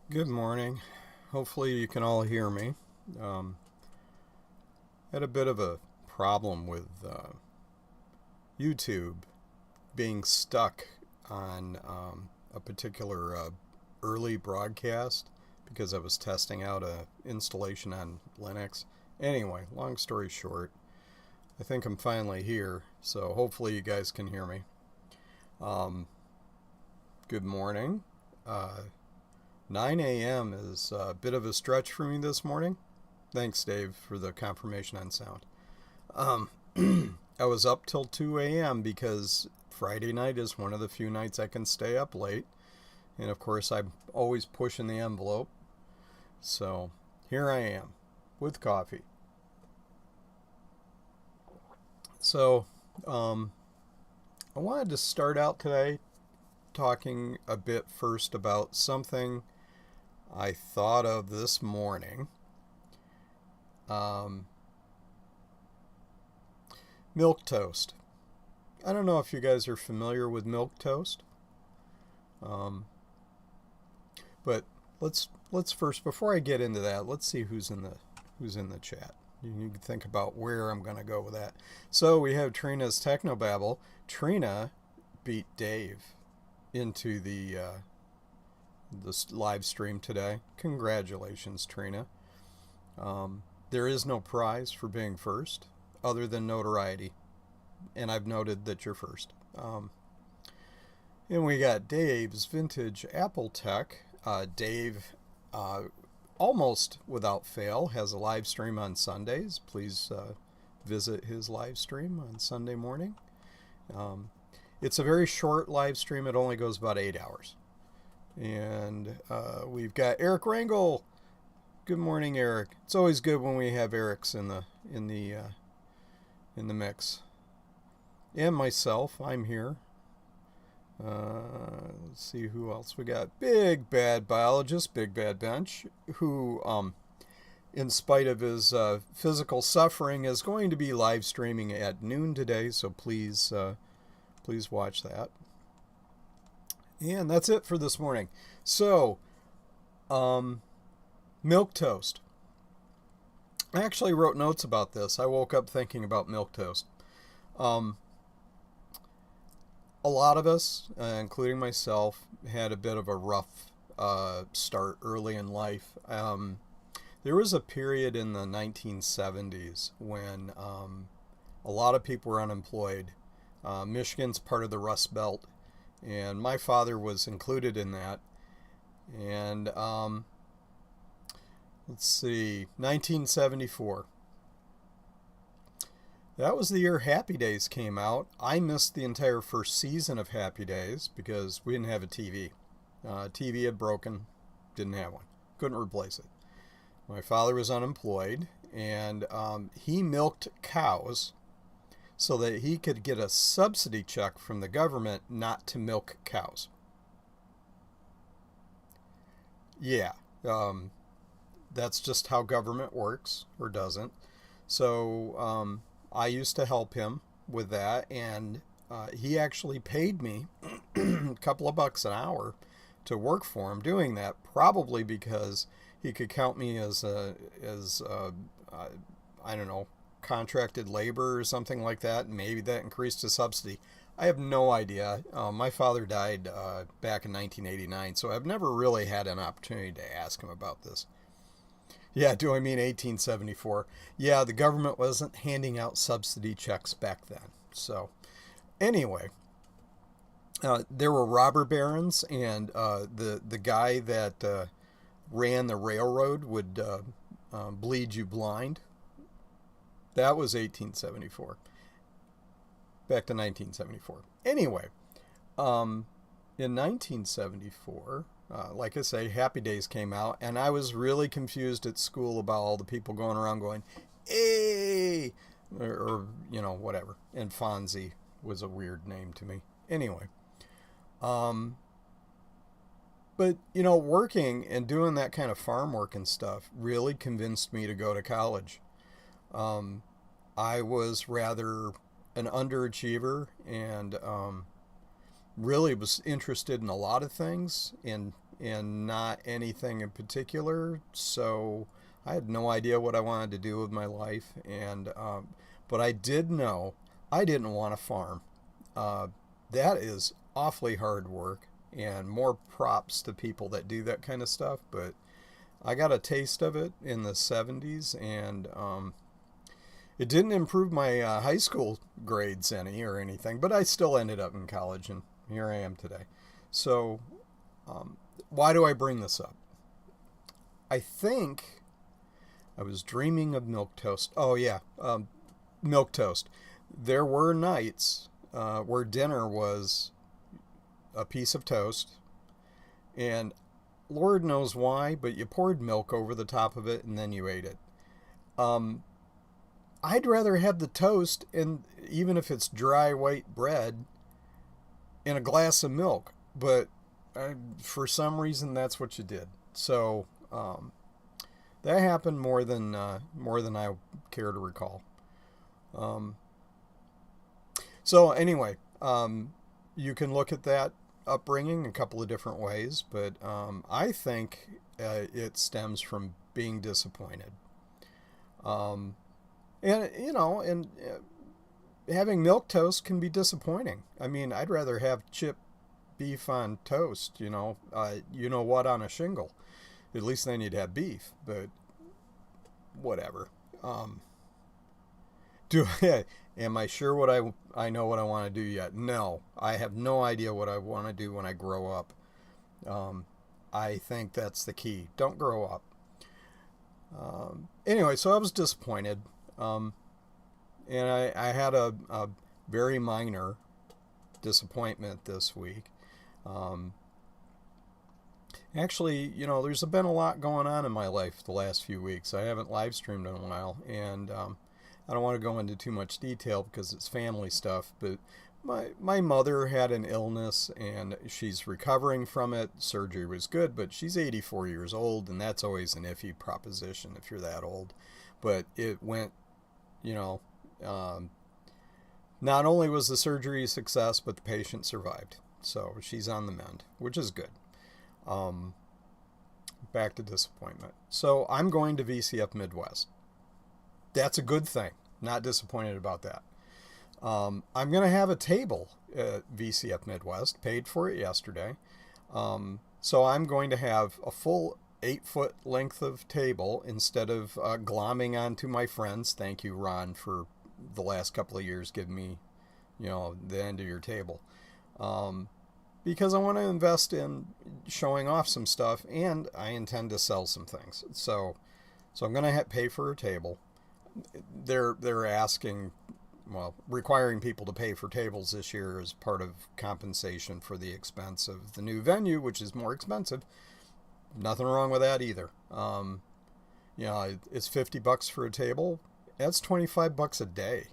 Good morning. Hopefully you can all hear me. Um, Had a bit of a problem with YouTube being stuck on a particular early broadcast because I was testing out a installation on Linux. Anyway, long story short, I think I'm finally here, so hopefully you guys can hear me. Um, Good morning. Uh, 9 a.m. is a bit of a stretch for me this morning. Thanks, Dave, for the confirmation on sound. Um, I was up till 2 a.m. because Friday night is one of the few nights I can stay up late. And of course, I'm always pushing the envelope. So here I am with coffee. So um, I wanted to start out today talking a bit first about something I thought of this morning. Um, Milk toast. I don't know if you guys are familiar with milk toast, um, but let's first, before I get into that, let's see who's in the chat. You can think about where I'm going to go with that. So we have Trina's Technobabble. Trina beat Dave into the live stream today. Congratulations, Trina. There is no prize for being first, other than notoriety, and I've noted that you're first. And we got Dave's Vintage Apple Tech. Dave, uh, almost without fail, has a live stream on Sundays. Please visit his live stream on Sunday morning. Um, it's a very short live stream. It only goes about 8 hours. And we've got Eric Rangel. Good morning, Eric. It's always good when we have Erics in the mix. And myself, I'm here. Let's see who else we got. Big Bad Biologist, Big Bad Bench, who, in spite of his physical suffering, is going to be live streaming at noon today. So please watch that. And that's it for this morning. So, milk toast. I actually wrote notes about this. I woke up thinking about milk toast. Um, a lot of us, including myself, had a bit of a rough start early in life. There was a period in the 1970s when a lot of people were unemployed. Michigan's part of the Rust Belt, and my father was included in that. And let's see, 1974. That was the year Happy Days came out. I missed the entire first season of Happy Days because we didn't have a TV. TV had broken, didn't have one, couldn't replace it. My father was unemployed, and he milked cows so that he could get a subsidy check from the government not to milk cows. Yeah, that's just how government works, or doesn't. So I used to help him with that, and he actually paid me a couple of bucks an hour to work for him doing that, probably because he could count me as I don't know, contracted labor or something like that, and maybe that increased his subsidy. I have no idea. My father died back in 1989, so I've never really had an opportunity to ask him about this. Yeah, do I mean 1874? Yeah, the government wasn't handing out subsidy checks back then. So, anyway, there were robber barons, and the guy that ran the railroad would bleed you blind. That was 1874. Back to 1974. Anyway, in 1974, like I say, Happy Days came out, and I was really confused at school about all the people going around going, "Hey," or whatever. And Fonzie was a weird name to me. Anyway, um, but working and doing that kind of farm work and stuff really convinced me to go to college. Um, I was rather an underachiever, and really was interested in a lot of things, and and not anything in particular. So I had no idea what I wanted to do with my life, and but I did know I didn't want to farm. That is awfully hard work, and more props to people that do that kind of stuff. But I got a taste of it in the 70s, and it didn't improve my high school grades any or anything, but I still ended up in college, and here I am today. So, why do I bring this up? I think I was dreaming of milk toast. Oh, yeah, milk toast. There were nights where dinner was a piece of toast, and Lord knows why, but you poured milk over the top of it and then you ate it. I'd rather have the toast, and even if it's dry white bread, in a glass of milk. But for some reason, that's what you did. So that happened more than I care to recall. So anyway, you can look at that upbringing a couple of different ways, but I think it stems from being disappointed. And having milk toast can be disappointing. I mean, I'd rather have chipped beef on toast, you know what, on a shingle. At least then you'd have beef, but whatever. Am I sure what I know what I want to do yet? No, I have no idea what I want to do when I grow up. I think that's the key. Don't grow up. Anyway, so I was disappointed. And I had a very minor disappointment this week. Actually, there's been a lot going on in my life the last few weeks. I haven't live streamed in a while, and I don't want to go into too much detail because it's family stuff, but my mother had an illness, and she's recovering from it. Surgery was good, but she's 84 years old, and that's always an iffy proposition if you're that old. But it went, not only was the surgery a success, but the patient survived. So she's on the mend, which is good. Back to disappointment. So I'm going to VCF Midwest. That's a good thing. Not disappointed about that. I'm going to have a table at VCF Midwest. Paid for it yesterday. So I'm going to have a full 8-foot length of table instead of glomming onto my friends. Thank you, Ron, for the last couple of years giving me, the end of your table. Because I want to invest in showing off some stuff, and I intend to sell some things. So I'm going to pay for a table. They're asking, requiring people to pay for tables this year as part of compensation for the expense of the new venue, which is more expensive. Nothing wrong with that either. It's $50 for a table. That's $25 a day.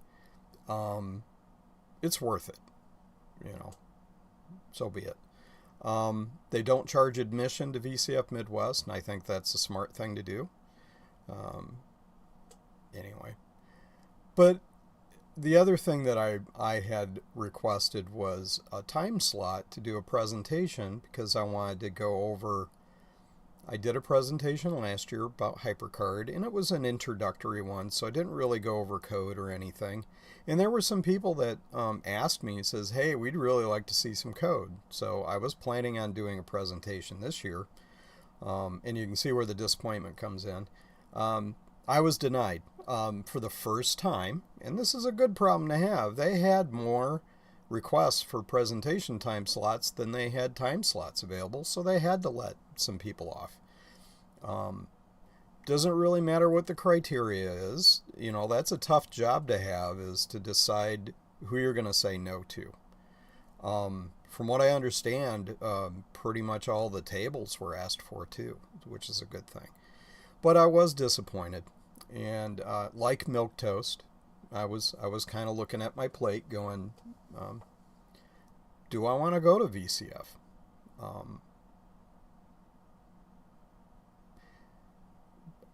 It's worth it. So be it. They don't charge admission to VCF Midwest, and I think that's a smart thing to do. Anyway. But the other thing that I had requested was a time slot to do a presentation, because I wanted to go over... I did a presentation last year about HyperCard, and it was an introductory one, so I didn't really go over code or anything. And there were some people that asked me, says, hey, we'd really like to see some code. So I was planning on doing a presentation this year, and you can see where the disappointment comes in. I was denied for the first time, and this is a good problem to have. They had more requests for presentation time slots than they had time slots available, so they had to let some people off. Doesn't really matter what the criteria is. That's a tough job to have, is to decide who you're going to say no to. From what I understand, pretty much all the tables were asked for too, which is a good thing. But I was disappointed, and like milk toast, I was kind of looking at my plate going, do I want to go to VCF?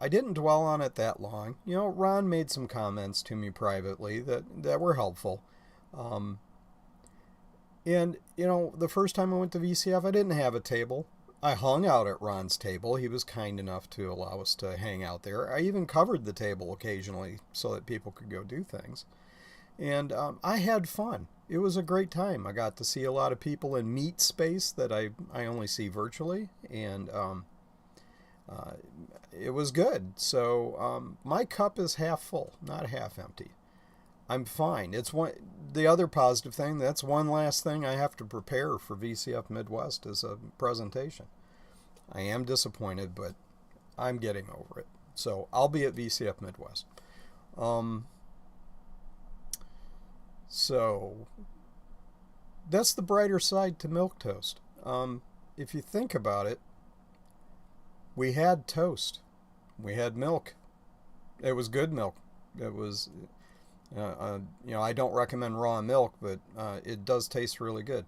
I didn't dwell on it that long. Ron made some comments to me privately that were helpful. And, the first time I went to VCF, I didn't have a table. I hung out at Ron's table. He was kind enough to allow us to hang out there. I even covered the table occasionally so that people could go do things. And I had fun. It was a great time. I got to see a lot of people and meet space that I only see virtually. And uh, it was good. So my cup is half full, not half empty. I'm fine. It's one. The other positive thing, that's one last thing I have to prepare for VCF Midwest as a presentation. I am disappointed, but I'm getting over it. So I'll be at VCF Midwest. Um, so that's the brighter side to milk toast. If you think about it, we had toast, we had milk. It was good milk. It was, I don't recommend raw milk, but it does taste really good.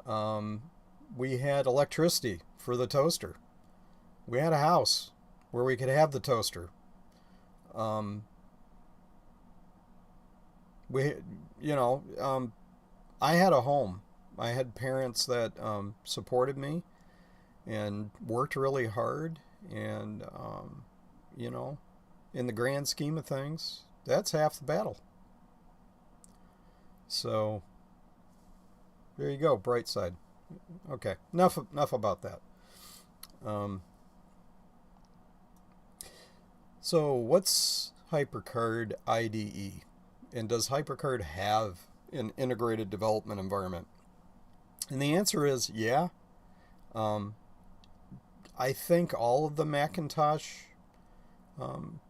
Um, we had electricity for the toaster. We had a house where we could have the toaster. Um, we, you know, I had a home. I had parents that supported me and worked really hard. And, you know, in the grand scheme of things, that's half the battle. So there you go, bright side. Okay, enough about that. Um, so what's HyperCard IDE? And does HyperCard have an integrated development environment? And the answer is yeah. Um, I think all of the Macintosh um,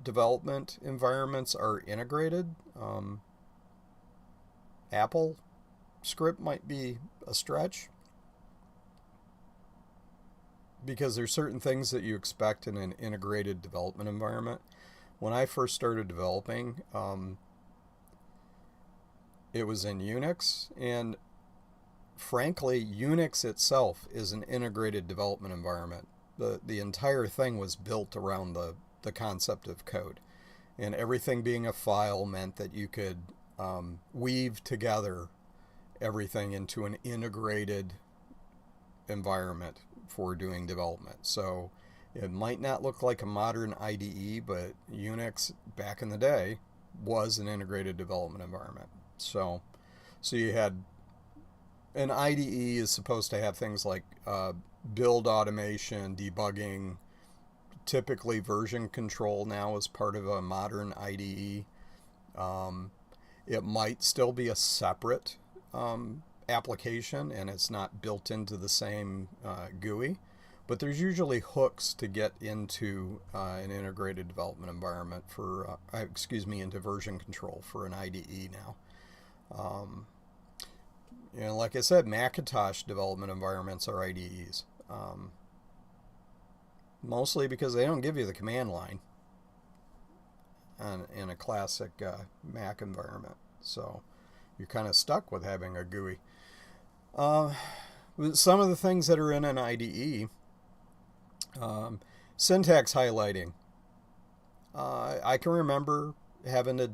development environments are integrated. Apple script might be a stretch because there's certain things that you expect in an integrated development environment. When I first started developing, it was in Unix, and frankly, Unix itself is an integrated development environment. The entire thing was built around the concept of code, and everything being a file meant that you could weave together everything into an integrated environment for doing development. So it might not look like a modern IDE, but Unix back in the day was an integrated development environment. So you had an IDE is supposed to have things like build automation, debugging, typically version control now as part of a modern IDE. Um, it might still be a separate application and it's not built into the same GUI, but there's usually hooks to get into an integrated development environment for, into version control for an IDE now. Like I said, Macintosh development environments are IDEs. Mostly because they don't give you the command line in a classic Mac environment. So you're kind of stuck with having a GUI. Uh, some of the things that are in an IDE, syntax highlighting. I can remember having to,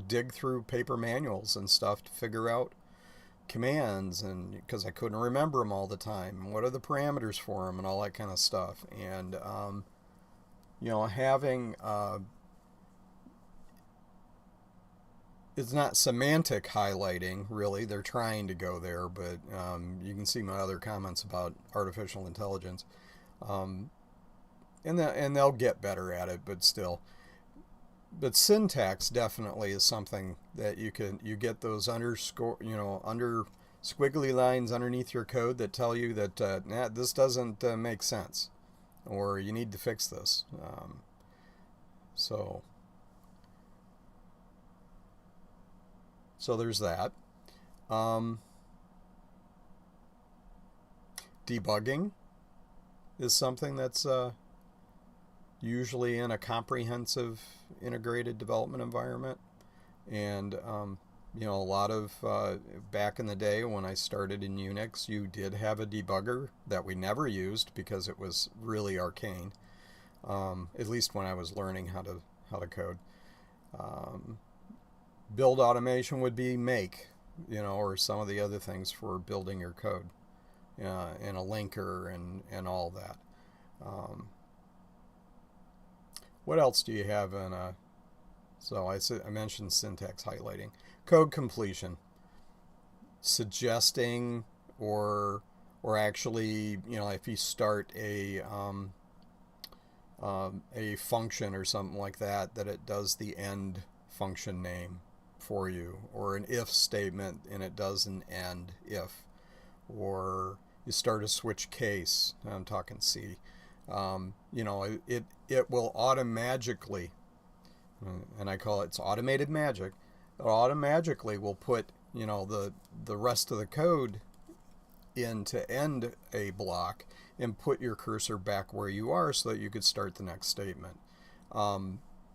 dig through paper manuals and stuff to figure out commands, and because I couldn't remember them all the time. What are the parameters for them and all that kind of stuff. And, having it's not semantic highlighting, really. They're trying to go there, but you can see my other comments about artificial intelligence. Um, and they'll get better at it, but still. But syntax definitely is something that you get those under squiggly lines underneath your code that tell you that this doesn't make sense, or you need to fix this. So there's that. Um, Debugging is something that's usually in a comprehensive integrated development environment. And, a lot of, back in the day when I started in Unix, you did have a debugger that we never used because it was really arcane. At least when I was learning how to code. Build automation would be make, or some of the other things for building your code. and a linker and all that. Um, what else do you have in a... So I mentioned syntax highlighting. Code completion. Suggesting or actually, if you start a function or something like that, that it does the end function name for you, or an if statement and it does an end if, or you start a switch case. I'm talking C. It will automatically, and I call it's automated magic. It automatically will put the rest of the code in to end a block and put your cursor back where you are so that you could start the next statement.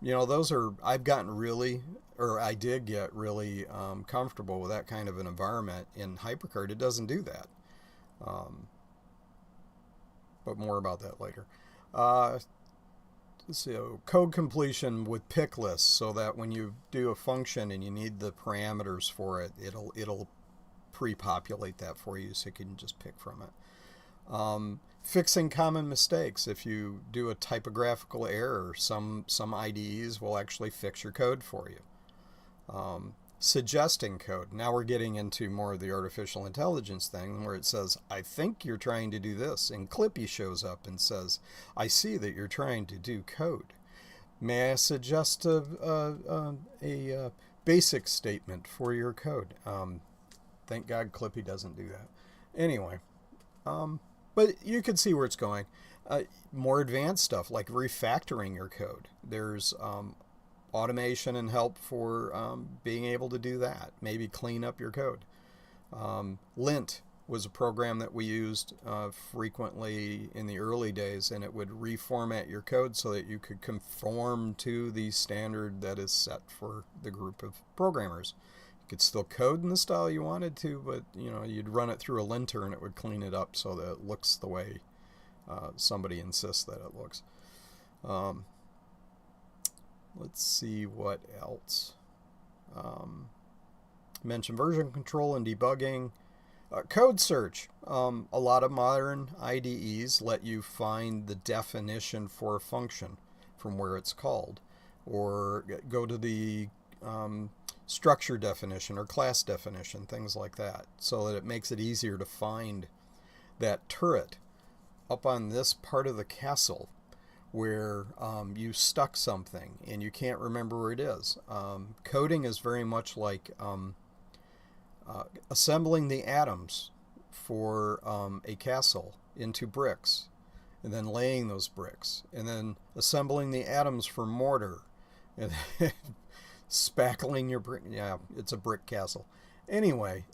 Those are, I did get really comfortable with that kind of an environment in HyperCard. It doesn't do that. But more about that later. So code completion with pick lists, so that when you do a function and you need the parameters for it, it'll pre-populate that for you so you can just pick from it. Fixing common mistakes. If you do a typographical error, some IDEs will actually fix your code for you. Suggesting code. Now we're getting into more of the artificial intelligence thing, where it says, I think you're trying to do this, and Clippy shows up and says, I see that you're trying to do code. May I suggest a basic statement for your code? Thank God Clippy doesn't do that. Anyway, but you can see where it's going. More advanced stuff like refactoring your code. There's automation and help for being able to do that. Maybe clean up your code. Lint was a program that we used frequently in the early days, and it would reformat your code so that you could conform to the standard that is set for the group of programmers. You could still code in the style you wanted to, but you'd run it through a linter and it would clean it up so that it looks the way somebody insists that it looks. Let's see what else. Mention version control and debugging. Code search. A lot of modern IDEs let you find the definition for a function from where it's called, or go to the structure definition or class definition, things like that, so that it makes it easier to find that turret up on this part of the castle where you stuck something and you can't remember where it is. Coding is very much like assembling the atoms for a castle into bricks, and then laying those bricks, and then assembling the atoms for mortar, and spackling your brick. Yeah, it's a brick castle. Anyway,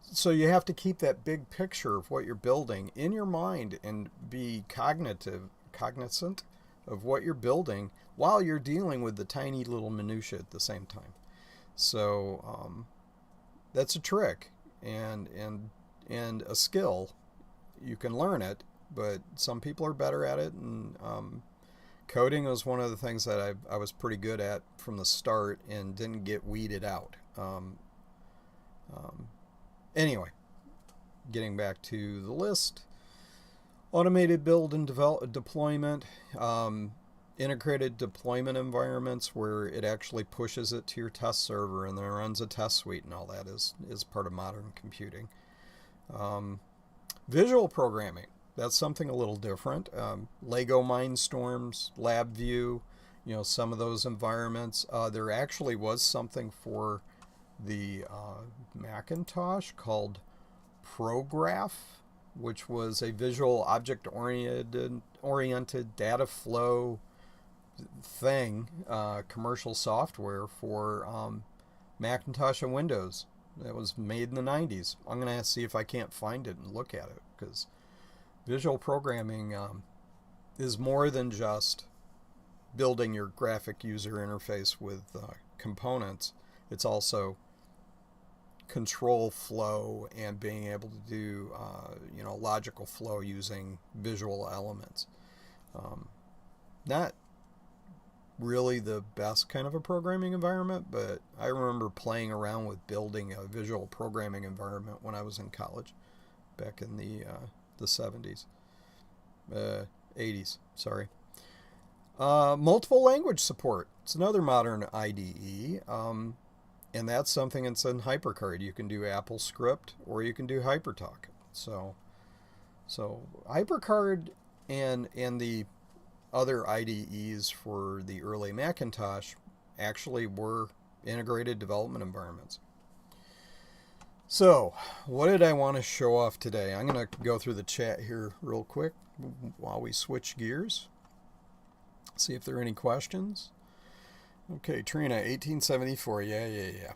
so you have to keep that big picture of what you're building in your mind and be cognizant of what you're building while you're dealing with the tiny little minutia at the same time. So that's a trick and a skill. You can learn it, but some people are better at it, and coding was one of the things that I was pretty good at from the start and didn't get weeded out. Anyway, getting back to the list. Automated build and deployment. Integrated deployment environments where it actually pushes it to your test server and then runs a test suite and all that is part of modern computing. Visual programming. That's something a little different. Lego Mindstorms, LabVIEW, some of those environments. There actually was something for the Macintosh called Prograph, which was a visual object-oriented data flow thing, commercial software for Macintosh and Windows. That was made in the 90s. I'm going to see if I can't find it and look at it, because visual programming is more than just building your graphic user interface with components. It's also control flow and being able to do logical flow using visual elements. Not really the best kind of a programming environment, but I remember playing around with building a visual programming environment when I was in college back in the 70s, 80s. Sorry. Multiple language support. It's another modern IDE, and that's something that's in HyperCard. You can do AppleScript or you can do HyperTalk. So HyperCard and the other IDEs for the early Macintosh actually were integrated development environments. So, what did I want to show off today? I'm going to go through the chat here real quick while we switch gears. See if there are any questions. Okay, Trina, 1874. Yeah.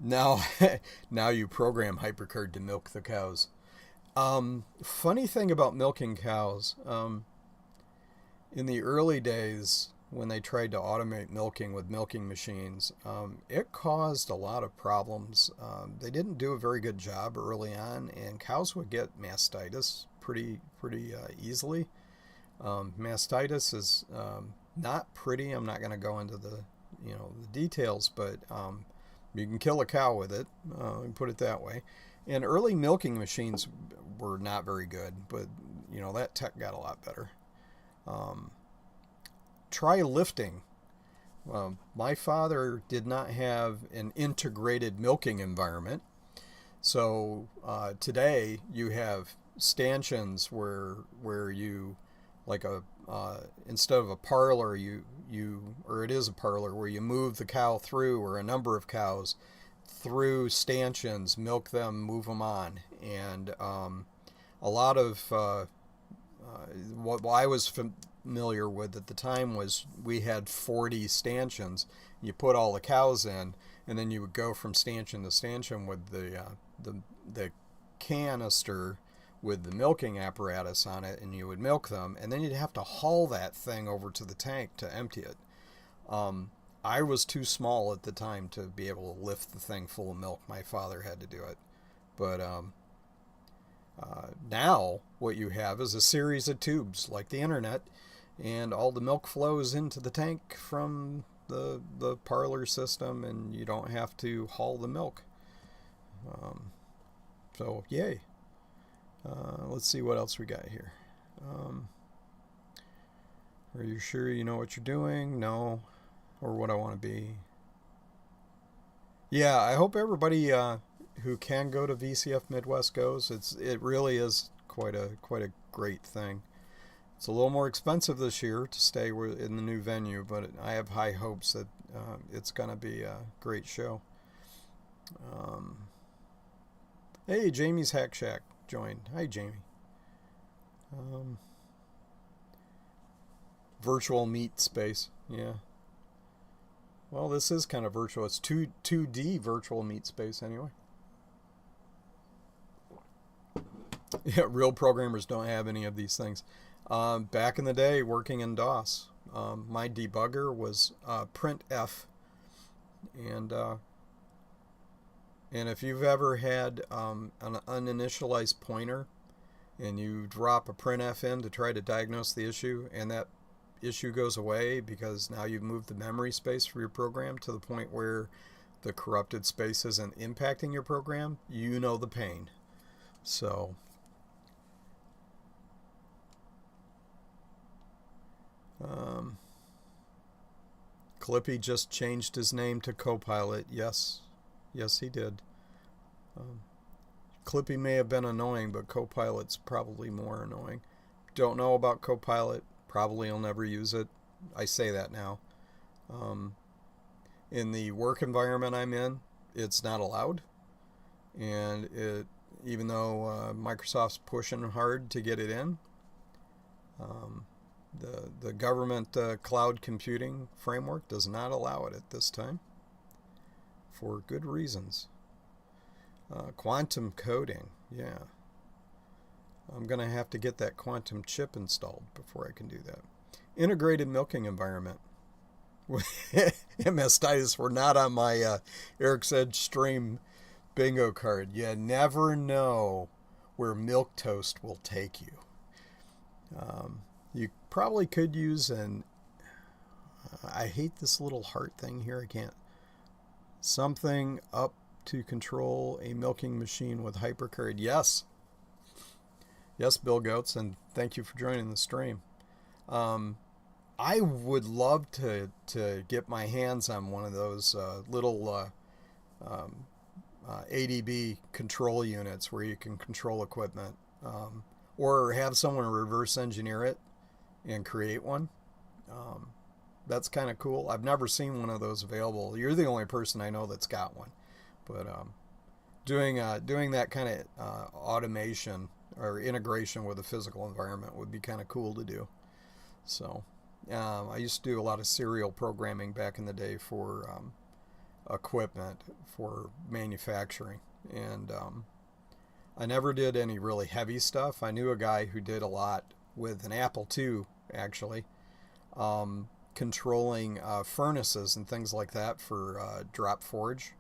Now you program HyperCard to milk the cows. Funny thing about milking cows, in the early days when they tried to automate milking with milking machines, it caused a lot of problems. They didn't do a very good job early on, and cows would get mastitis pretty easily. Mastitis is not pretty. I'm not going to go into the details, but you can kill a cow with it. Put it that way. And early milking machines were not very good, but that tech got a lot better. Try lifting. My father did not have an integrated milking environment, so today you have stanchions where you, like instead of a parlor, or it is a parlor where you move the cow through, or a number of cows through stanchions, milk them, move them on. And a lot of what I was familiar with at the time was we had 40 stanchions. You put all the cows in, and then you would go from stanchion to stanchion with the canister with the milking apparatus on it, and you would milk them, and then you'd have to haul that thing over to the tank to empty it. I was too small at the time to be able to lift the thing full of milk. My father had to do it. But now what you have is a series of tubes like the internet, and all the milk flows into the tank from the parlor system, and you don't have to haul the milk. So yay. Let's see what else we got here. Are you sure you know what you're doing? No. Or what I want to be. Yeah, I hope everybody who can go to VCF Midwest goes. It really is quite a great thing. It's a little more expensive this year to stay in the new venue, but I have high hopes that it's going to be a great show. Hey, Jamie's Hack Shack joined. Hi, Jamie. Virtual meat space. Yeah. Well, this is kind of virtual. It's 2D virtual meat space anyway. Yeah, real programmers don't have any of these things. Back in the day, working in DOS, my debugger was printf, and if you've ever had an uninitialized pointer, and you drop a printf in to try to diagnose the issue, and that issue goes away because now you've moved the memory space for your program to the point where the corrupted space isn't impacting your program, you know the pain. So Clippy just changed his name to Copilot. Yes he did. Clippy may have been annoying, but Copilot's probably more annoying. Don't know about Copilot. Probably will never use it. I say that now. In the work environment I'm in, it's not allowed. And even though Microsoft's pushing hard to get it in, the government cloud computing framework does not allow it at this time, for good reasons. Quantum coding, yeah. I'm going to have to get that quantum chip installed before I can do that. Integrated milking environment. MS-titis were not on my Eric's Edge stream bingo card. You never know where milk toast will take you. You probably could use I hate this little heart thing here. I can't. Something up to control a milking machine with HyperCard? Yes. Yes, Billgoats, and thank you for joining the stream. I would love to get my hands on one of those little ADB control units where you can control equipment, or have someone reverse engineer it and create one. That's kind of cool. I've never seen one of those available. You're the only person I know that's got one. But doing that kind of automation or integration with the physical environment would be kind of cool to do. So I used to do a lot of serial programming back in the day for equipment for manufacturing, and I never did any really heavy stuff. I knew a guy who did a lot with an Apple II, actually, controlling furnaces and things like that for drop forge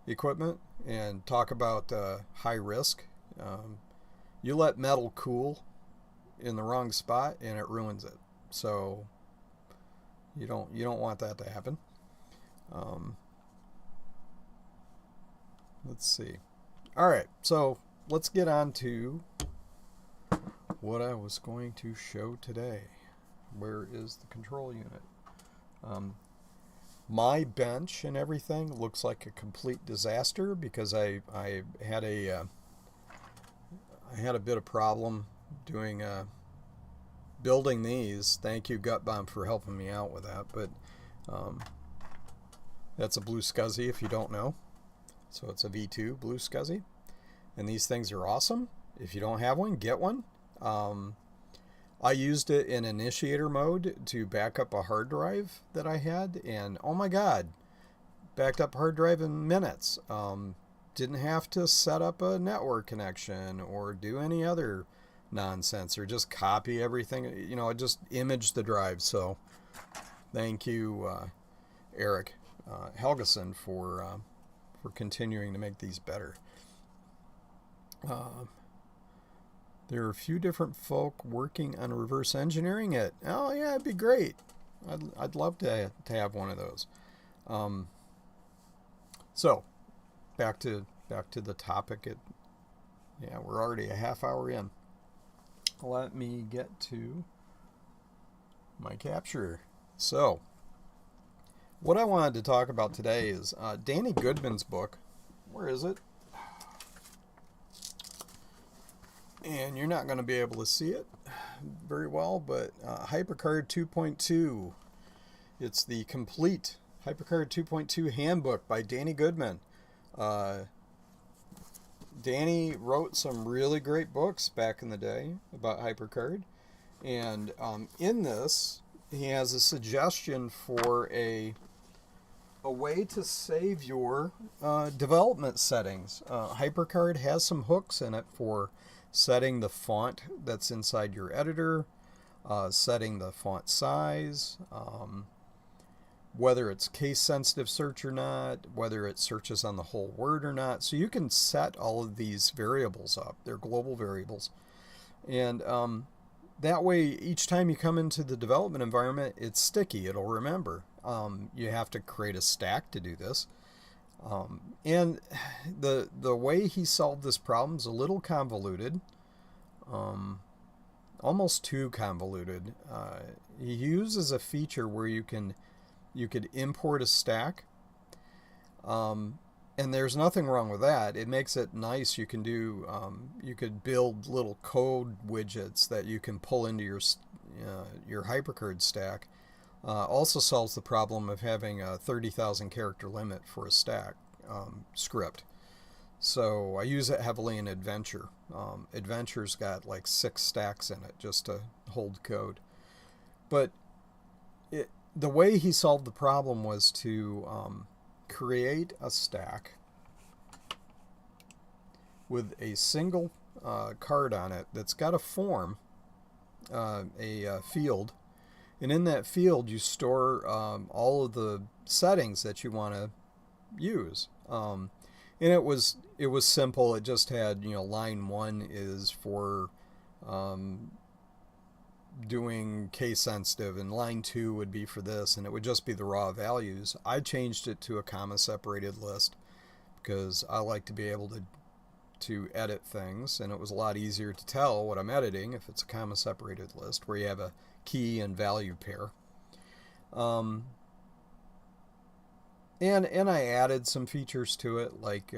equipment. And talk about high risk. You let metal cool in the wrong spot and it ruins it. So you don't want that to happen. Let's see. All right, so let's get on to what I was going to show today. Where is the control unit? My bench and everything looks like a complete disaster because I had a bit of problem doing building these. Thank you, Gutbomb, for helping me out with that. But that's a Blue Scuzzy, if you don't know. So it's a V2 Blue Scuzzy, and these things are awesome. If you don't have one, get one. I used it in initiator mode to back up a hard drive that I had, and oh my god, backed up a hard drive in minutes. Didn't have to set up a network connection or do any other nonsense or just copy everything. You know, I just imaged the drive. So thank you, Eric Helgeson, for continuing to make these better. There are a few different folk working on reverse engineering it. Oh yeah, it'd be great. I'd love to have one of those. So back to the topic. Yeah, we're already a half hour in. Let me get to my capture. So what I wanted to talk about today is Danny Goodman's book. Where is it? And you're not going to be able to see it very well, but HyperCard 2.2. It's the Complete HyperCard 2.2 Handbook by Danny Goodman. Danny wrote some really great books back in the day about HyperCard. And in this, he has a suggestion for a way to save your development settings. HyperCard has some hooks in it for setting the font that's inside your editor, setting the font size, whether it's case sensitive search or not, whether it searches on the whole word or not. So you can set all of these variables up. They're global variables. And that way, each time you come into the development environment, it's sticky. It'll remember. You have to create a stack to do this. And the way he solved this problem is a little convoluted, almost too convoluted. He uses a feature where you could import a stack, and there's nothing wrong with that. It makes it nice. You can do you could build little code widgets that you can pull into your HyperCard stack. Also solves the problem of having a 30,000 character limit for a stack script. So I use it heavily in Adventure. Adventure's got like 6 stacks in it just to hold code. But the way he solved the problem was to create a stack with a single card on it that's got a form, a field. And in that field, you store all of the settings that you want to use. And it was simple. It just had, line 1 is for doing case sensitive, and line 2 would be for this, and it would just be the raw values. I changed it to a comma separated list because I like to be able to edit things, and it was a lot easier to tell what I'm editing if it's a comma separated list where you have a key and value pair. And I added some features to it, like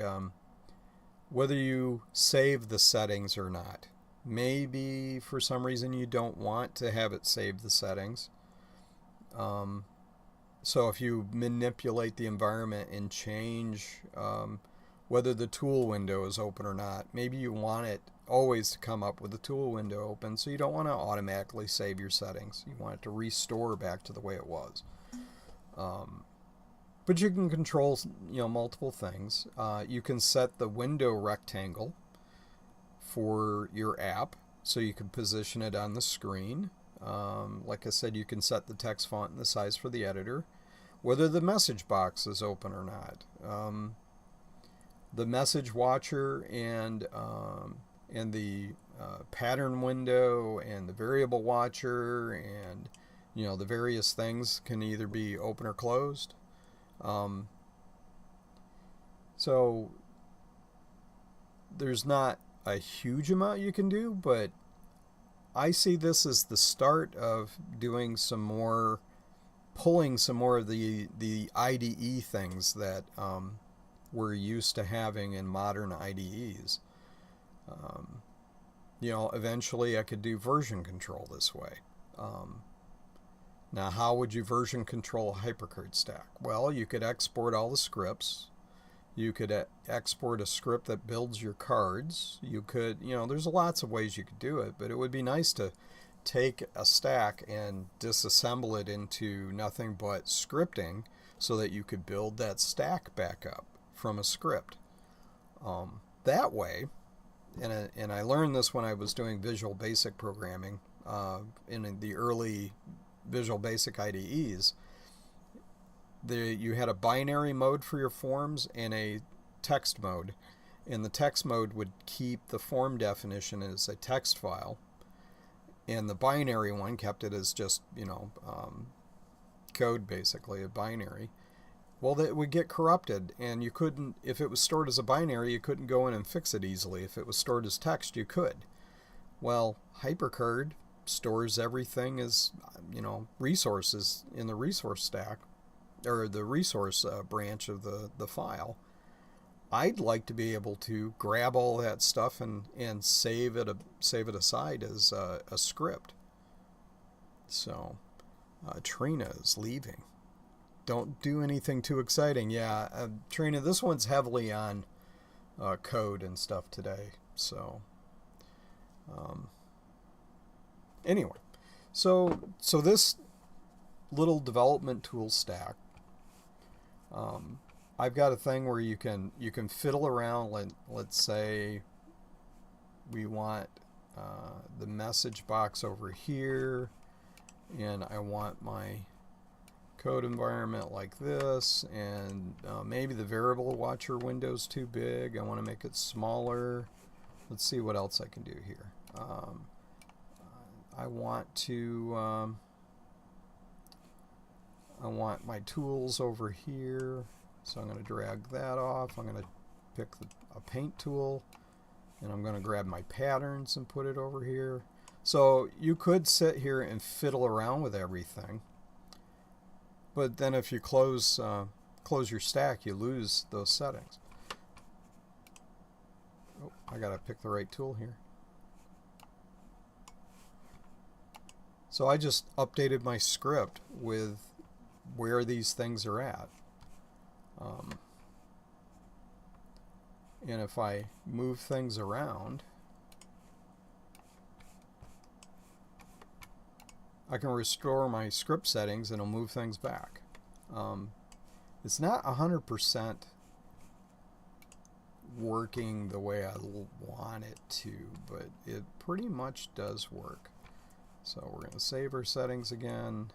whether you save the settings or not. Maybe for some reason you don't want to have it save the settings. So if you manipulate the environment and change whether the tool window is open or not, maybe you want it always to come up with the tool window open, so you don't want to automatically save your settings. You want it to restore back to the way it was. But you can control, multiple things. You can set the window rectangle for your app, so you can position it on the screen. Like I said, you can set the text font and the size for the editor, whether the message box is open or not. The message watcher and the pattern window and the variable watcher and the various things can either be open or closed. So there's not a huge amount you can do, but I see this as the start of doing some more, pulling some more of the IDE things that we're used to having in modern IDEs. Eventually I could do version control this way. Now, how would you version control a HyperCard stack? Well, you could export all the scripts. You could export a script that builds your cards. You could, there's lots of ways you could do it, but it would be nice to take a stack and disassemble it into nothing but scripting so that you could build that stack back up from a script. That way, and I learned this when I was doing Visual Basic programming in the early Visual Basic IDEs, you had a binary mode for your forms and a text mode. And the text mode would keep the form definition as a text file, and the binary one kept it as just, code, basically, a binary. Well, that would get corrupted, and you couldn't, if it was stored as a binary, you couldn't go in and fix it easily. If it was stored as text, you could. Well, HyperCard stores everything as, resources in the resource stack, or the resource branch of the file. I'd like to be able to grab all that stuff and save it aside as a script. So, Trina is leaving. Don't do anything too exciting. Yeah, Trina, this one's heavily on code and stuff today. So, anyway, so this little development tool stack, I've got a thing where you can fiddle around. Let's say we want the message box over here, and I want my code environment like this, and maybe the variable watcher window's too big. I want to make it smaller. Let's see what else I can do here. I want my tools over here, so I'm going to drag that off. I'm going to pick a paint tool, and I'm going to grab my patterns and put it over here. So you could sit here and fiddle around with everything, but then if you close your stack, you lose those settings. Oh, I got to pick the right tool here. So I just updated my script with where these things are at. And if I move things around, I can restore my script settings and it'll move things back. It's not 100% working the way I want it to, but it pretty much does work. So we're going to save our settings again.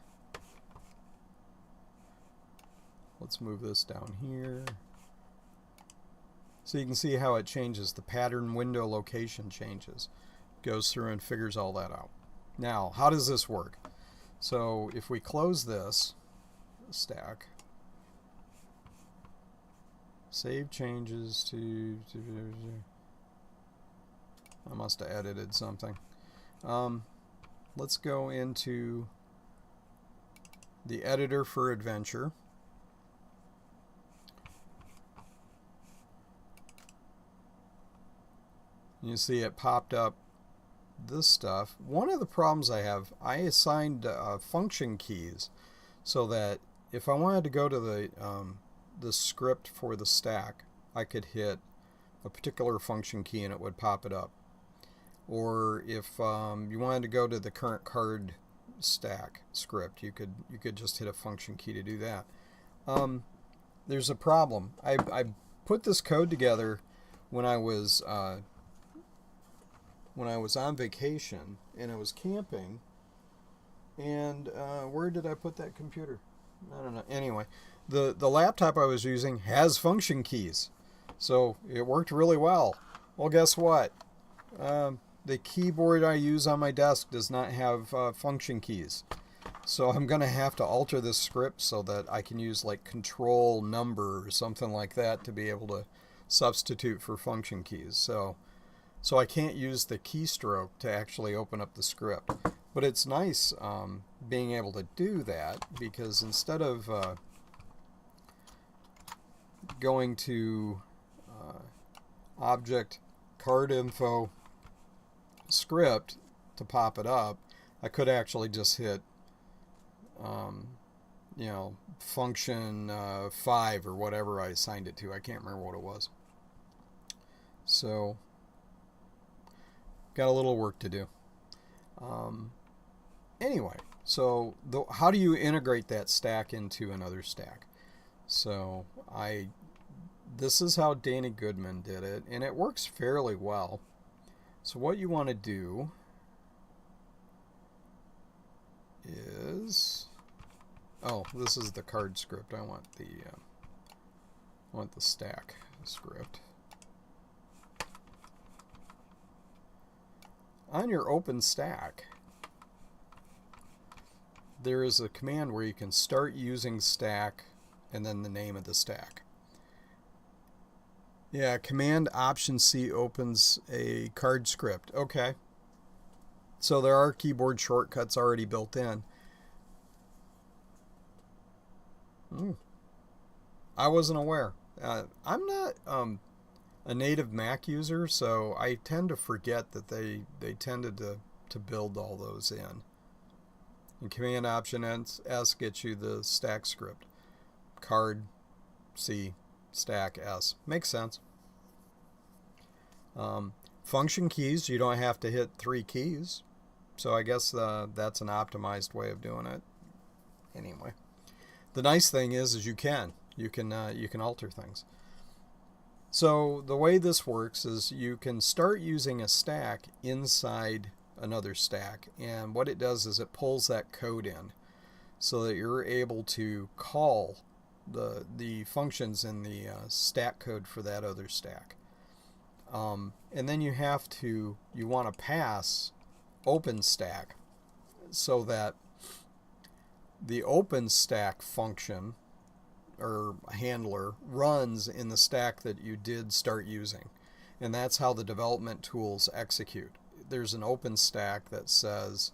Let's move this down here. So you can see how it changes. The pattern window location changes. Goes through and figures all that out. Now, how does this work? So if we close this stack, Save changes to I must have edited something. Let's go into the editor for Adventure. You see it popped up this stuff. One of the problems I have, I assigned function keys so that if I wanted to go to the script for the stack, I could hit a particular function key and it would pop it up. Or if you wanted to go to the current card stack script, you could just hit a function key to do that. There's a problem. I put this code together when I was on vacation and I was camping. And where did I put that computer? I don't know. Anyway, the laptop I was using has function keys, so it worked really well. Well, guess what? The keyboard I use on my desk does not have function keys. So I'm going to have to alter this script so that I can use like control number or something like that to be able to substitute for function keys. So I can't use the keystroke to actually open up the script. But it's nice being able to do that, because instead of going to object card info script to pop it up, I could actually just hit function 5 or whatever I assigned it to. I can't remember what it was. So got a little work to do. Anyway, so how do you integrate that stack into another stack? So this is how Danny Goodman did it, and it works fairly well. So what you want to do is, this is the card script. I want the stack script. On your open stack, there is a command where you can start using stack and then the name of the stack. Yeah, Command Option C opens a card script. Okay. So there are keyboard shortcuts already built in. I wasn't aware. I'm not a native Mac user, so I tend to forget that they tended to build all those in. And Command Option S gets you the stack script. Card C, stack S. Makes sense. Function keys, you don't have to hit 3 keys. So I guess that's an optimized way of doing it. Anyway, the nice thing is you can alter things. So the way this works is you can start using a stack inside another stack, and what it does is it pulls that code in so that you're able to call the functions in the stack code for that other stack. And then you want to pass open stack so that the open stack function or handler runs in the stack that you did start using. And that's how the development tools execute. There's an open stack that says,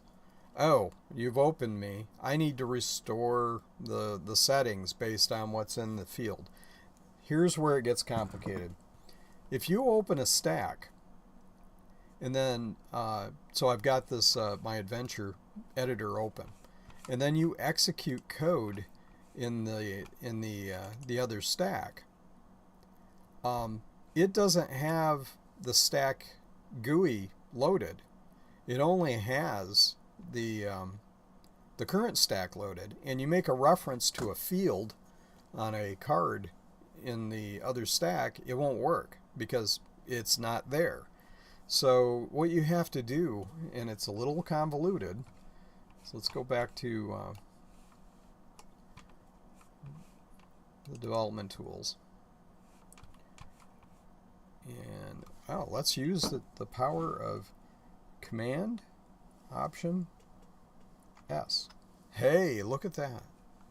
oh, you've opened me. I need to restore the settings based on what's in the field. Here's where it gets complicated. If you open a stack, and then, so I've got this, my adventure editor open, and then you execute code in the other stack, it doesn't have the stack GUI loaded. It only has the current stack loaded, and you make a reference to a field on a card in the other stack, it won't work because it's not there. So what you have to do, and it's a little convoluted, so let's go back to the development tools. And let's use the power of Command Option S. Hey, look at that.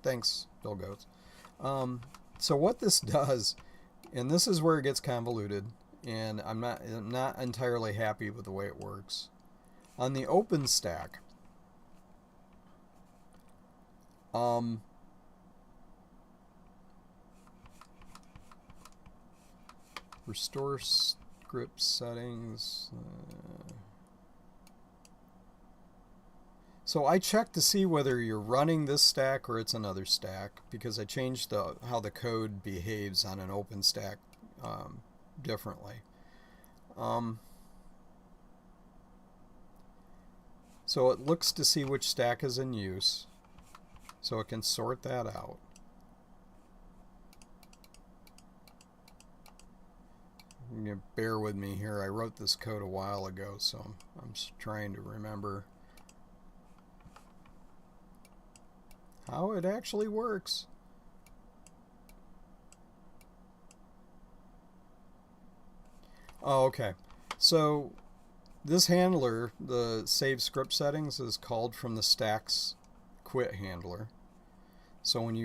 Thanks, Billgoats. So what this does And this is where it gets convoluted, and I'm not entirely happy with the way it works. On the open stack, restore script settings. So I check to see whether you're running this stack or it's another stack, because I changed how the code behaves on an open stack differently. So it looks to see which stack is in use, so it can sort that out. You bear with me here. I wrote this code a while ago, so I'm just trying to remember how it actually works. Oh, okay. So this handler, the save script settings, is called from the stack's quit handler. So when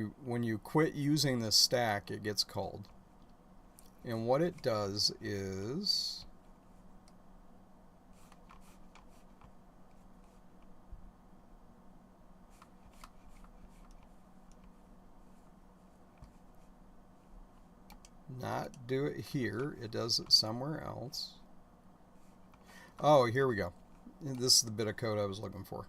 you quit using this stack, it gets called. And what it does is not do it here, it does it somewhere else. Oh, here we go. This is the bit of code I was looking for.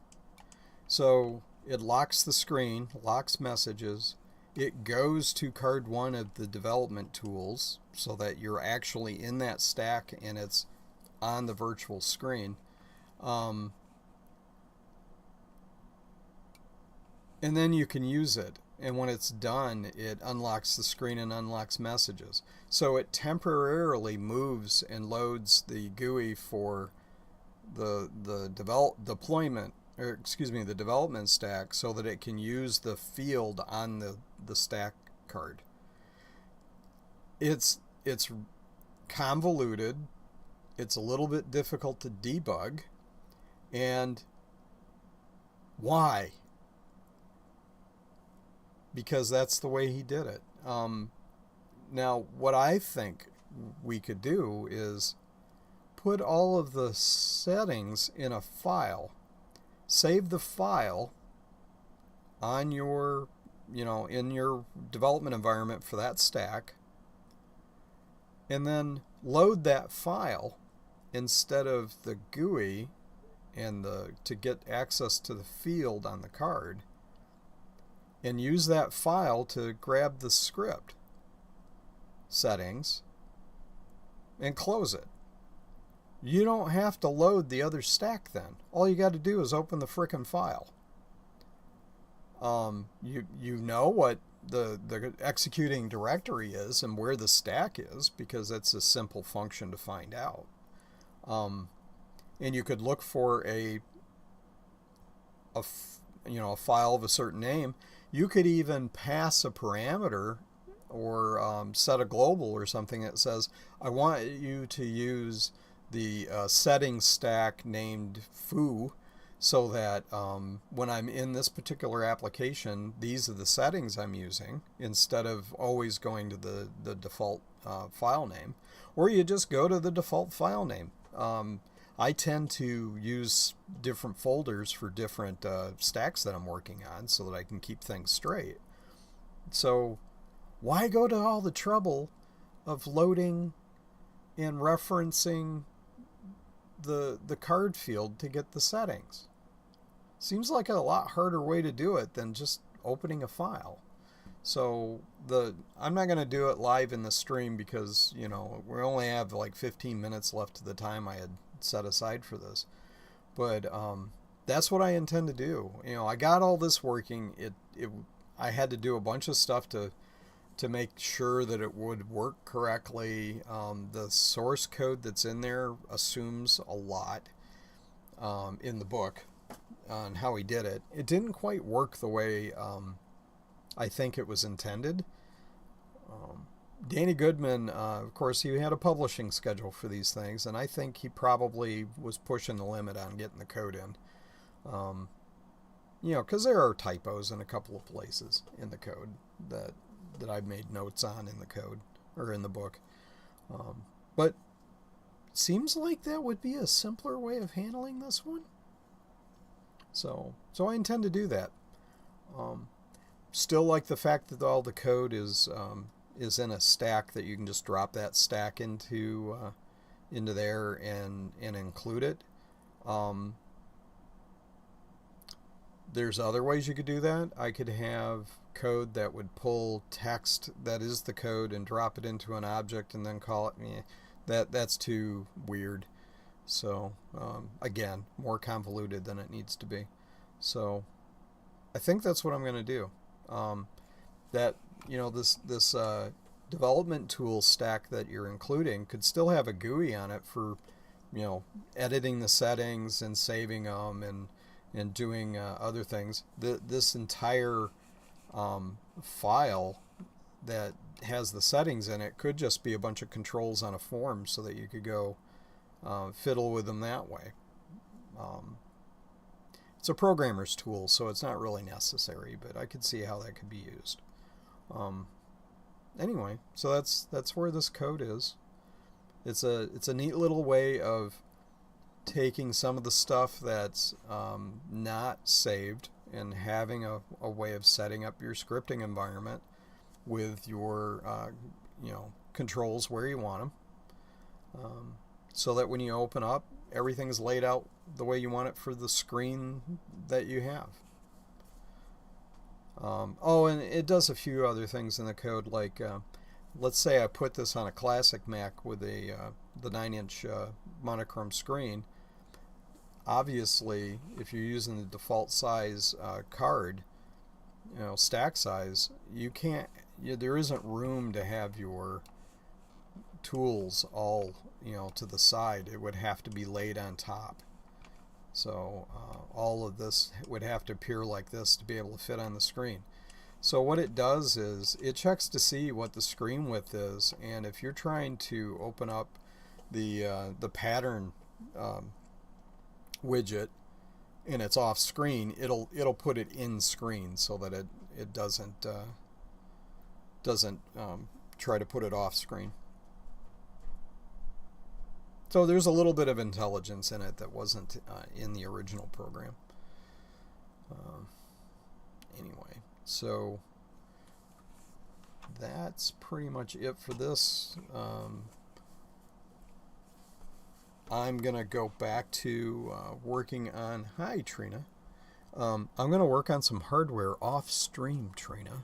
So it locks the screen, locks messages. It goes to card 1 of the development tools so that you're actually in that stack and it's on the virtual screen. And then you can use it. And when it's done, it unlocks the screen and unlocks messages. So it temporarily moves and loads the GUI for the development stack so that it can use the field on the stack card. It's convoluted. It's a little bit difficult to debug. And why? Because that's the way he did it. Now, what I think we could do is put all of the settings in a file. Save the file on your, in your development environment for that stack, and then load that file instead of the GUI and to get access to the field on the card, and use that file to grab the script settings and close it. You don't have to load the other stack then. All you got to do is open the frickin' file. You know what the executing directory is and where the stack is, because it's a simple function to find out. And you could look for a file of a certain name. You could even pass a parameter or set a global or something that says, I want you to use the settings stack named foo, so that when I'm in this particular application, these are the settings I'm using, instead of always going to the default file name. Or you just go to the default file name. I tend to use different folders for different stacks that I'm working on so that I can keep things straight. So why go to all the trouble of loading and referencing the card field to get the settings? Seems like a lot harder way to do it than just opening a file. So I'm not going to do it live in the stream because we only have like 15 minutes left of the time I had set aside for this. But that's what I intend to do. I got all this working. I had to do a bunch of stuff to make sure that it would work correctly. The source code that's in there assumes a lot in the book on how he did it. It didn't quite work the way I think it was intended. Danny Goodman, of course, he had a publishing schedule for these things, and I think he probably was pushing the limit on getting the code in. Because there are typos in a couple of places in the code that I've made notes on in the code. or in the book. But seems like that would be a simpler way of handling this one. So I intend to do that. Still like the fact that all the code is in a stack, that you can just drop that stack into there and include it. There's other ways you could do that. I could have code that would pull text that is the code and drop it into an object and then call it. That's too weird. So again, more convoluted than it needs to be. So I think that's what I'm going to do. That this development tool stack that you're including could still have a GUI on it for editing the settings and saving them and doing other things. This entire file that has the settings in it could just be a bunch of controls on a form, so that you could go fiddle with them that way. It's a programmer's tool, so it's not really necessary, but I could see how that could be used. Anyway, so that's where this code is. It's a neat little way of taking some of the stuff that's not saved and having a way of setting up your scripting environment with your controls where you want them, so that when you open up, everything's laid out the way you want it for the screen that you have. And it does a few other things in the code, like let's say I put this on a classic Mac with the 9-inch monochrome screen. Obviously, if you're using the default size card, stack size, you can't. There isn't room to have your tools all to the side. It would have to be laid on top. So all of this would have to appear like this to be able to fit on the screen. So what it does is it checks to see what the screen width is, and if you're trying to open up the pattern widget and it's off screen, it'll put it in screen so that it doesn't try to put it off screen. So there's a little bit of intelligence in it that wasn't in the original program. Anyway, so that's pretty much it for this. I'm going to go back to working on... Hi, Trina. I'm going to work on some hardware off stream, Trina.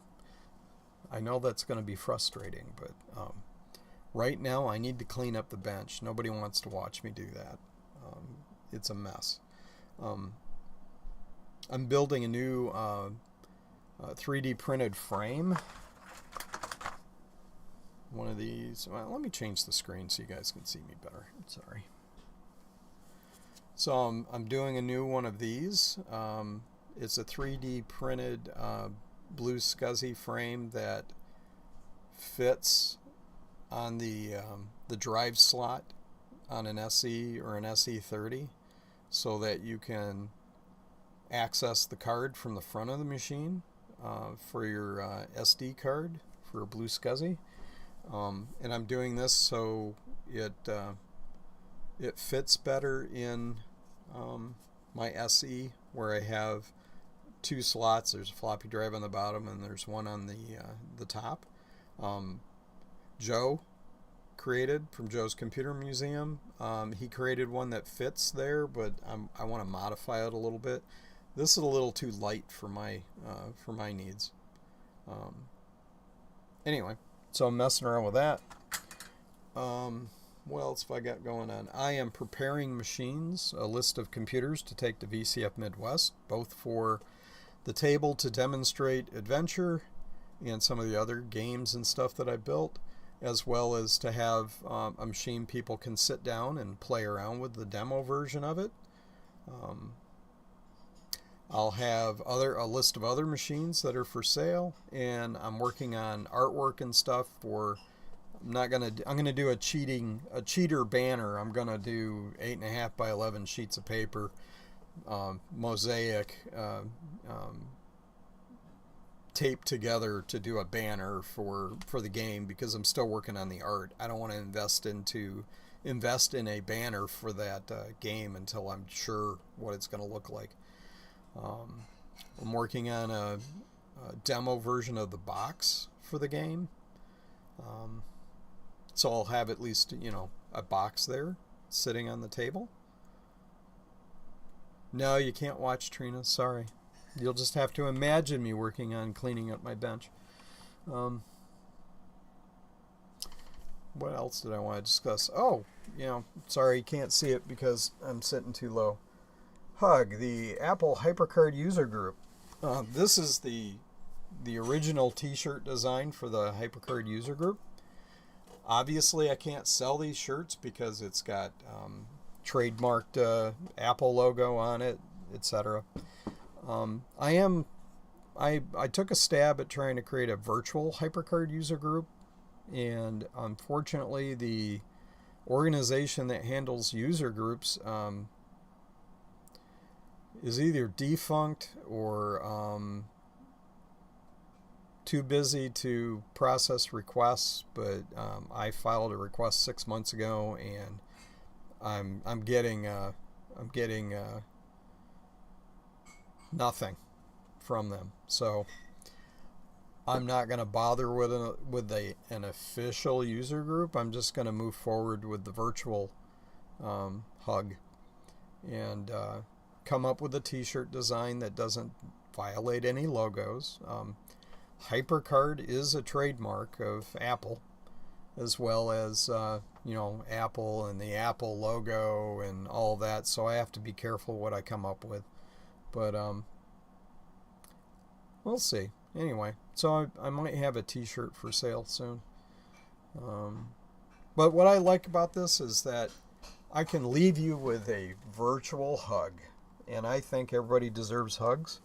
I know that's going to be frustrating, but right now I need to clean up the bench. Nobody wants to watch me do that. It's a mess. I'm building a new 3D printed frame. One of these. Well, let me change the screen so you guys can see me better. Sorry. So I'm doing a new one of these. It's a 3D printed blue SCSI frame that fits on the drive slot on an SE or an SE30, so that you can access the card from the front of the machine for your SD card for a blue SCSI. And I'm doing this so it fits better in my SE, where I have two slots. There's a floppy drive on the bottom and there's one on the top. Joe created from Joe's Computer Museum. He created one that fits there, but I want to modify it a little bit. This is a little too light for my needs. Anyway, so I'm messing around with that. What else have I got going on? I am preparing machines, a list of computers to take to VCF Midwest, both for the table to demonstrate Adventure and some of the other games and stuff that I built, as well as to have a machine people can sit down and play around with the demo version of it. I'll have a list of other machines that are for sale, and I'm working on artwork and stuff for... I'm gonna do a cheater banner. I'm gonna do 8.5 by 11 sheets of paper, mosaic, tape together to do a banner for the game, because I'm still working on the art. I don't want to invest in a banner for that game until I'm sure what it's going to look like. I'm working on a demo version of the box for the game, so I'll have at least, you know, a box there sitting on the table. No, you can't watch, Trina. Sorry. You'll just have to imagine me working on cleaning up my bench. What else did I want to discuss? Oh, you know, sorry, you can't see it because I'm sitting too low. Hug, the Apple HyperCard user group. This is the original t-shirt design for the HyperCard user group. Obviously, I can't sell these shirts because it's got trademarked Apple logo on it, etc. I took a stab at trying to create a virtual HyperCard user group, and unfortunately the organization that handles user groups is either defunct or too busy to process requests. But I filed a request 6 months ago, and I'm getting nothing from them. So I'm not going to bother with an official user group. I'm just going to move forward with the virtual hug and come up with a t-shirt design that doesn't violate any logos. HyperCard is a trademark of Apple, as well as you know, Apple and the Apple logo and all that, so I have to be careful what I come up with. But we'll see. Anyway, so I might have a t-shirt for sale soon. But what I like about this is that I can leave you with a virtual hug, and I think everybody deserves hugs.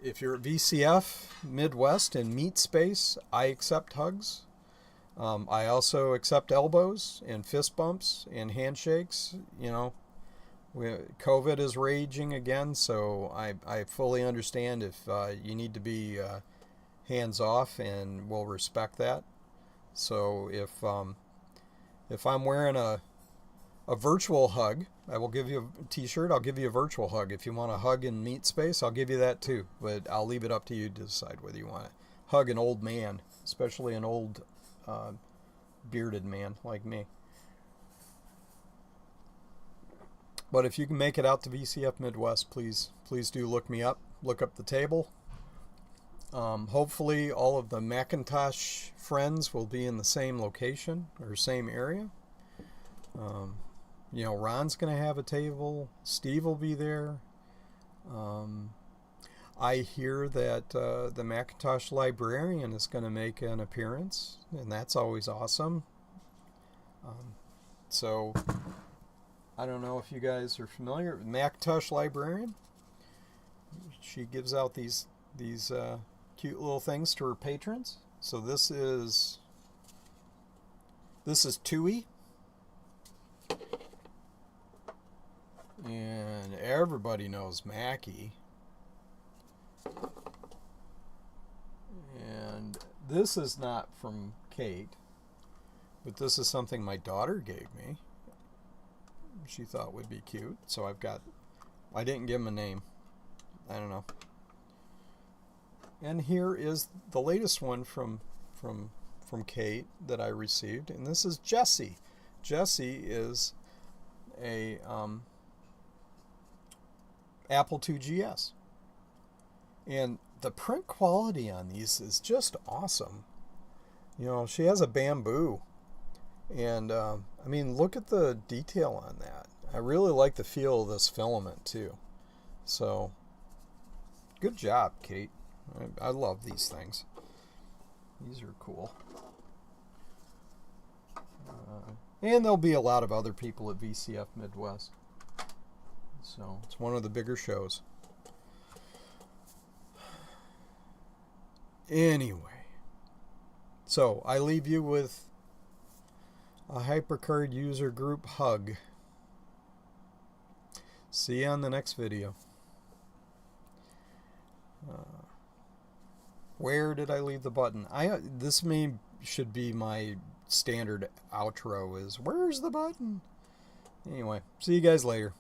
If you're at VCF Midwest and Meat Space, I accept hugs. I also accept elbows and fist bumps and handshakes. You know, COVID is raging again, so I fully understand if you need to be hands off, and we'll respect that. So if I'm wearing a virtual hug, I will give you a t-shirt. I'll give you a virtual hug. If you want a hug in Meat Space, I'll give you that too. But I'll leave it up to you to decide whether you want to hug an old man, especially an old bearded man like me. But if you can make it out to VCF Midwest, please do look me up. Look up the table. Hopefully all of the Macintosh friends will be in the same location or same area. You know, Ron's going to have a table. Steve will be there. I hear that the Macintosh librarian is going to make an appearance, and that's always awesome. So I don't know if you guys are familiar with Macintosh librarian. She gives out these cute little things to her patrons. So this is Tui. And everybody knows Mackie. And this is not from Kate, but this is something my daughter gave me. She thought would be cute. So I didn't give him a name. I don't know. And here is the latest one from Kate that I received, and this is Jessie. Jessie is a Apple II GS. And the print quality on these is just awesome. You know, she has a bamboo. And, I mean, look at the detail on that. I really like the feel of this filament, too. So, good job, Kate. I love these things. These are cool. And there'll be a lot of other people at VCF Midwest. So it's one of the bigger shows. Anyway, so I leave you with a HyperCard user group hug. See you on the next video. Where did I leave the button? This should be my standard outro is, where's the button? Anyway, see you guys later.